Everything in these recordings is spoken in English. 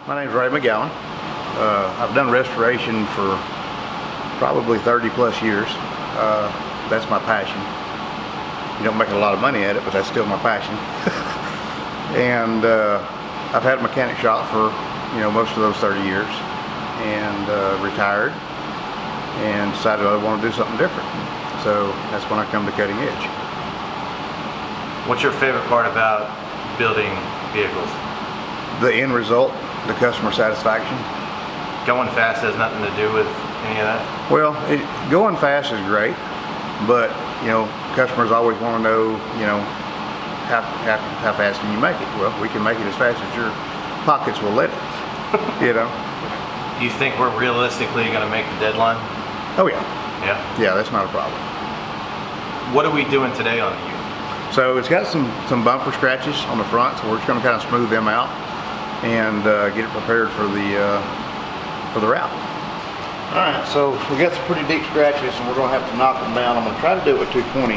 My name's Ray McGowan. I've done restoration for probably 30 plus years. That's my passion. You don't make a lot of money at it, but that's still my passion. And I've had a mechanic shop for most of those 30 years, and retired and decided I want to do something different. So that's when I come to Cutting Edge. What's your favorite part about building vehicles? The end result, the customer satisfaction. Going fast has nothing to do with any of that? Well, going fast is great, but customers always want to know, how fast can you make it? Well, we can make it as fast as your pockets will let it. Do you think we're realistically going to make the deadline? Oh yeah. Yeah, that's not a problem. What are we doing today on the Ute? So it's got some bumper scratches on the front, so we're just going to kind of smooth them out and get it prepared for the route. All right, so we got some pretty deep scratches, and we're going to have to knock them down. I'm going to try to do it with 220.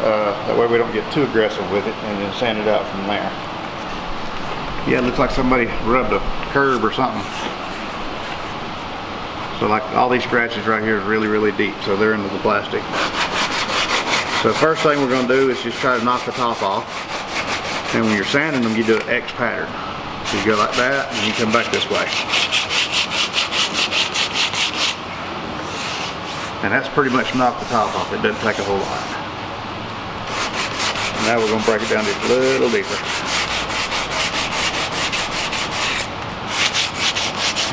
That way we don't get too aggressive with it, and then sand it out from there. Yeah, it looks like somebody rubbed a curb or something. So like all these scratches right here is really, really deep, so they're into the plastic. So the first thing we're going to do is just try to knock the top off. And when you're sanding them, you do an X pattern. So you go like that, and you come back this way. And that's pretty much knocked the top off. It doesn't take a whole lot. Now we're going to break it down just a little deeper.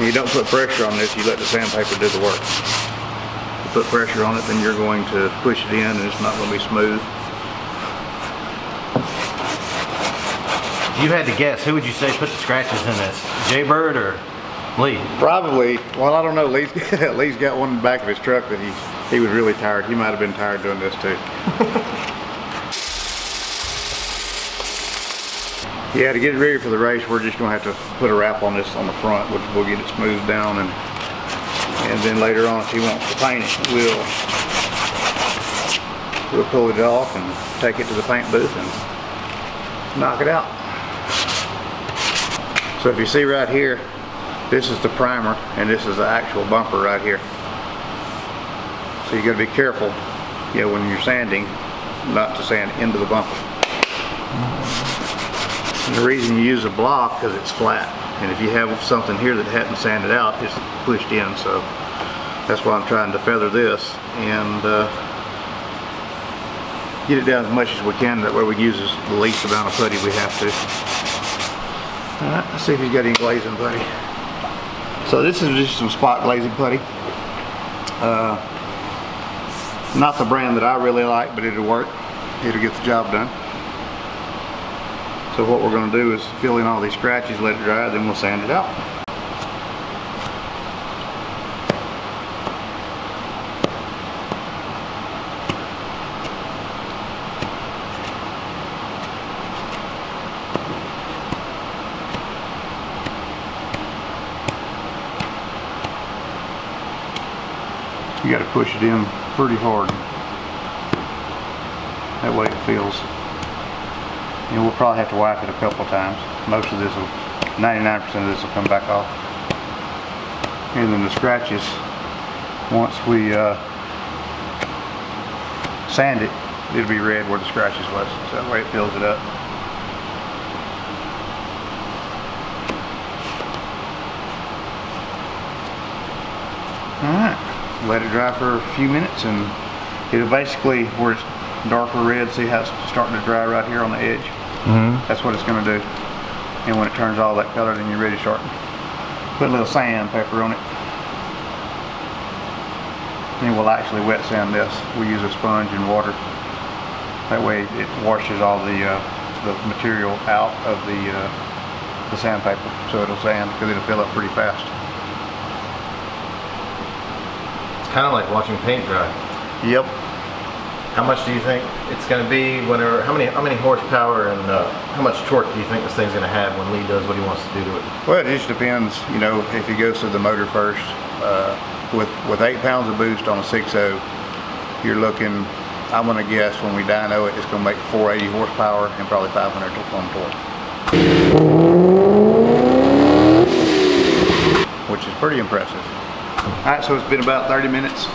You don't put pressure on this, you let the sandpaper do the work. If you put pressure on it, then you're going to push it in and it's not going to be smooth. If you had to guess, who would you say put the scratches in this? Jaybird or Lee? Probably, well, I don't know, Lee's got one in the back of his truck that he was really tired. He might have been tired doing this too. Yeah, to get it ready for the race, we're just going to have to put a wrap on this on the front, which will get it smoothed down, and then later on, if he wants to paint it, we'll pull it off and take it to the paint booth and knock it out. So if you see right here, this is the primer, and this is the actual bumper right here. So you got to be careful, when you're sanding, not to sand into the bumper. And the reason you use a block because it's flat, and if you have something here that hadn't sanded out, it's pushed in. So that's why I'm trying to feather this and get it down as much as we can. That way we use the least amount of putty we have to. All right, let's see if he's got any glazing putty. So this is just some spot glazing putty. Not the brand that I really like, but it'll work. It'll get the job done. So what we're going to do is fill in all these scratches, let it dry, then we'll sand it out. You got to push it in pretty hard. That way it feels. And we'll probably have to wipe it a couple of times. Most of this 99% of this will come back off. And then the scratches, once we sand it, it'll be red where the scratches was. So that way it fills it up. Alright, let it dry for a few minutes, and it'll basically, where it's darker red, see how it's starting to dry right here on the edge? That's what it's going to do. And when it turns all that color, then you're ready to start. Put a little sandpaper on it. And we'll actually wet sand this. We use a sponge and water. That way it washes all the material out of the sandpaper, so it'll sand, because it'll fill up pretty fast. It's kind of like watching paint dry. Yep. How much do you think it's going to be? How many horsepower and how much torque do you think this thing's going to have when Lee does what he wants to do to it? Well, it just depends. If he goes to the motor first, with 8 pounds of boost on a 6.0, you're looking. I'm going to guess when we dyno it, it's going to make 480 horsepower and probably 500 torque. pretty impressive. All right, so it's been about 30 minutes.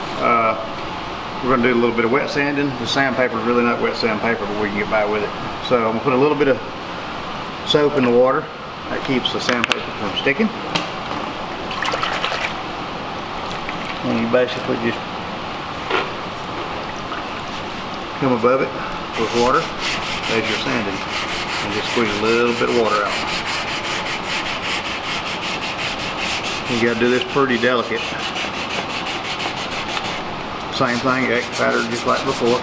We're gonna do a little bit of wet sanding. The sandpaper is really not wet sandpaper, but we can get by with it. So I'm gonna put a little bit of soap in the water. That keeps the sandpaper from sticking. And you basically just come above it with water as you're sanding. And just squeeze a little bit of water out. You gotta do this pretty delicate. Same thing, egg pattern just like before.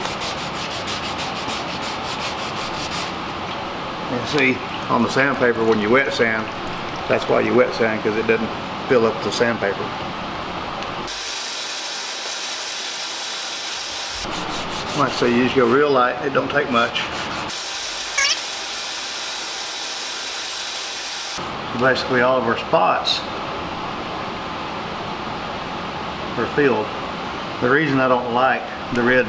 And see, on the sandpaper, when you wet sand, that's why you wet sand, because it doesn't fill up the sandpaper. Like I say, you just go real light, it don't take much. So basically all of our spots are filled. The reason I don't like the red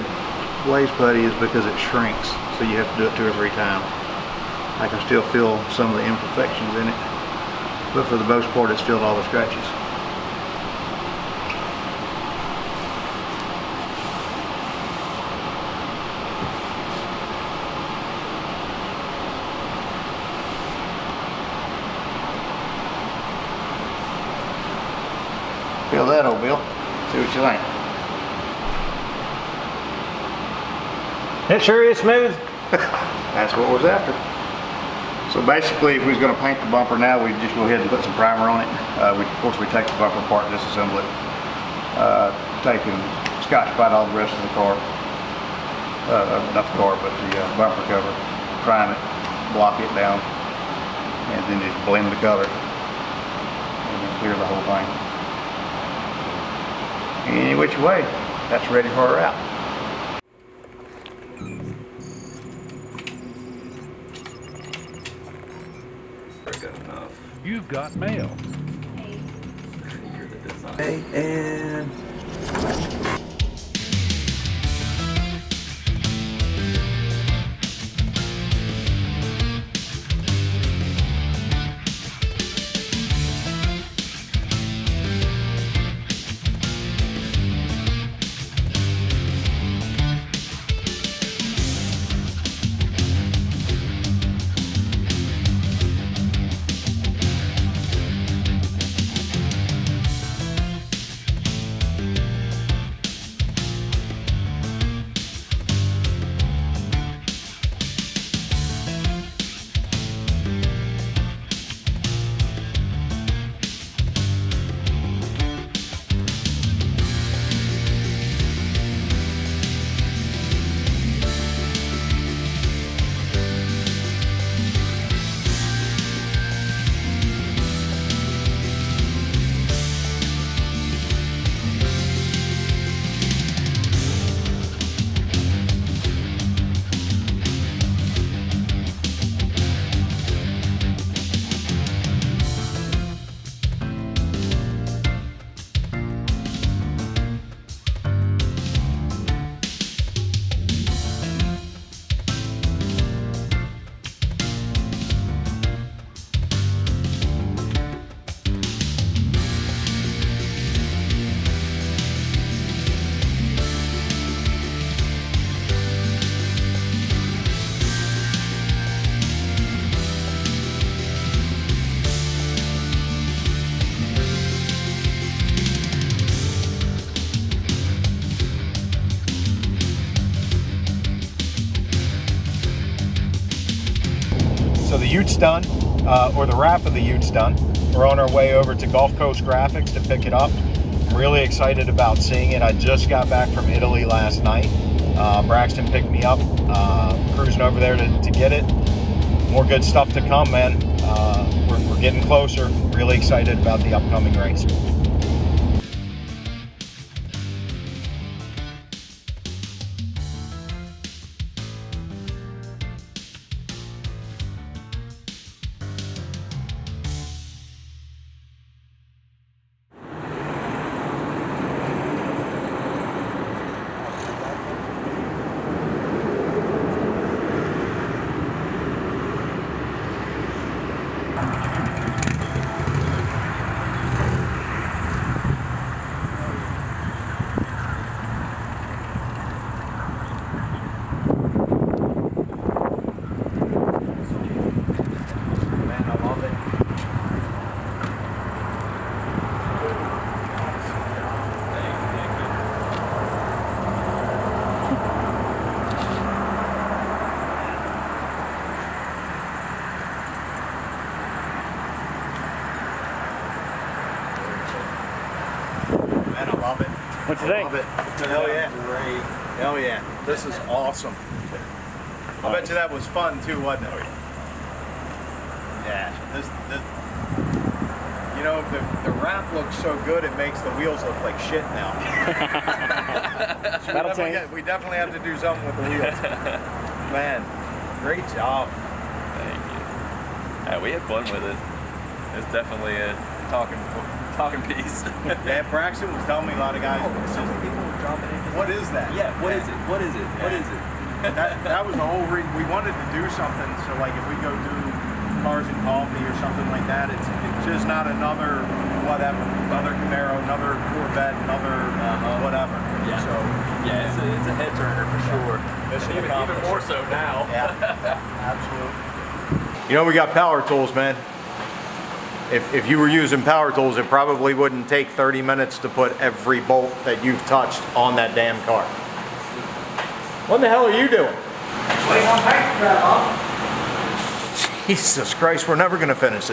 glaze putty is because it shrinks, so you have to do it 2 or 3 times. I can still feel some of the imperfections in it, but for the most part it's filled all the scratches. Feel that, old Bill. See what you think. It sure is smooth. That's what we're after. So basically, if we was going to paint the bumper now, we'd just go ahead and put some primer on it. Of course, we take the bumper apart and disassemble it. Take and Scotch Brite all the rest of the car. Not the car, but the bumper cover. Prime it, block it down, and then just blend the color. And then clear the whole thing. Any which way, that's ready for our route. You've got mail. Okay, and So the Ute's done, or the wrap of the Ute's done. We're on our way over to Gulf Coast Graphics to pick it up. I'm really excited about seeing it. I just got back from Italy last night. Braxton picked me up, cruising over there to get it. More good stuff to come, man. We're getting closer. Really excited about the upcoming race. love it. What you think? Love it. Hell yeah. Great. Hell yeah. This is awesome. I bet you that was fun too, wasn't it? Yeah. This you know, the wrap looks so good it makes the wheels look like shit now. So we definitely have to do something with the wheels. Man, great job. Thank you. Yeah, we had fun with it. It's definitely a talking piece. Yeah, Braxton was telling me a lot of guys. What is that? Yeah, what is it? What is it? What is it? That was the whole reason we wanted to do something. So like if we go do Cars and Coffee or something like that, it's just not another whatever, another Camaro, another Corvette, another whatever. Yeah. So yeah, it's a head turner for sure. Even more so now. Yeah, absolutely. You know, we got power tools, man. If you were using power tools, it probably wouldn't take 30 minutes to put every bolt that you've touched on that damn car. What the hell are you doing? Jesus Christ, we're never going to finish this.